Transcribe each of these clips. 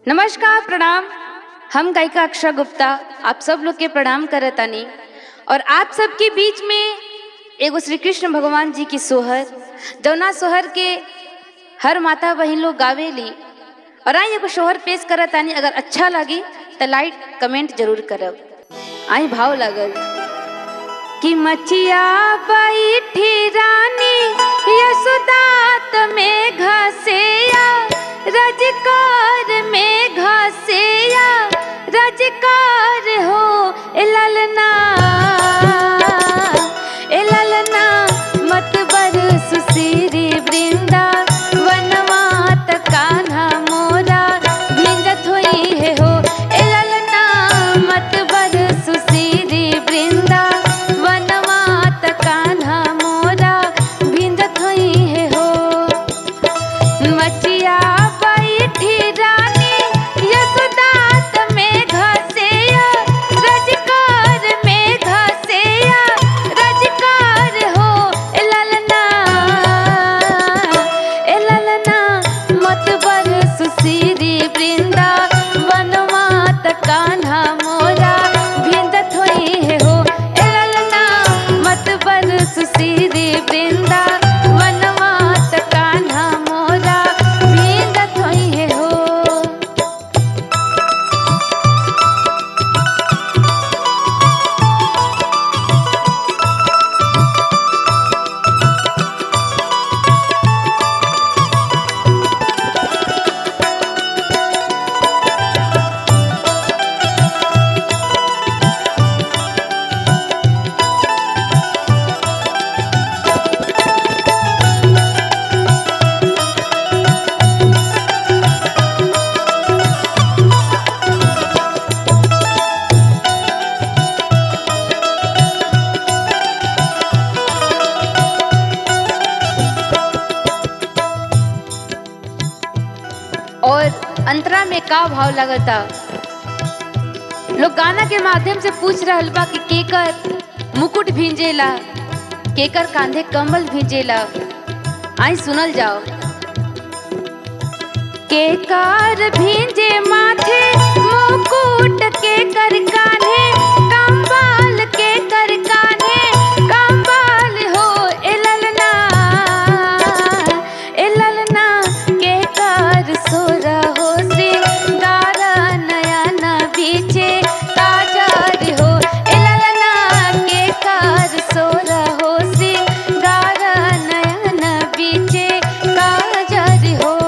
नमस्कार, प्रणाम। हम गायिका अक्षरा गुप्ता आप सब लोग के प्रणाम करतानी और आप सबके बीच में एगो श्री कृष्ण भगवान जी की सोहर जौना सोहर के हर माता बहन लोग गावेली और आई एगो सोहर पेश करतानी। अगर अच्छा लगी तो लाइक कमेंट जरूर करब। आई भाव लगल कि मचिया बैठी रानी यशोदात में घसेया रजकार में घसेया रजकार हो ए ललना मत बरस सिरी वृंदा वनमात कान्हा मोरा भिंजत होई है हो ए ललना मत बरस सिरी वृंदा वनमात कान्हा मोरा भिंजत होई है हो। मचिया बैठी रानी यशोदात में घसेया रजकार में घसेया रजकार हो ए ललना मत बरस सिरी वृंदा वनमात कान्हा मोरा भिंजत होई है हो ए ललना मत बरस सिरी वृंदा वनमात कान्हा मोरा भिंजत होई है हो। और अंतरा में का भाव लगता लोग गाना के माध्यम से पूछ रहल बा कि केकर मुकुट भींजेला केकर कांधे कमल भींजेला। आई सुनल जाओ। केकर भींजे माथे मुकुट केकर कान्हे कंबल केकर कान्हे कंबल हो ए ललना केकर सोरा हो श्रृंगार नयन बीचे काजर हो ए ललना केकर सोरा हो श्रृंगार नयन बीचे काजर हो।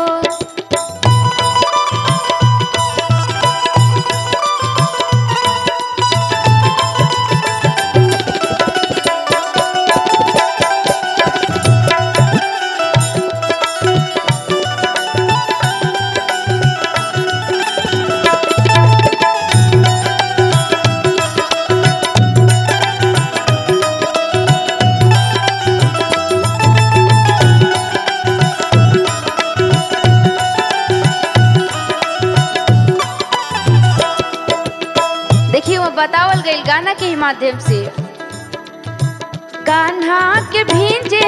देखिए वो बतावल गई गाना के माध्यम से कान्हा के भींजे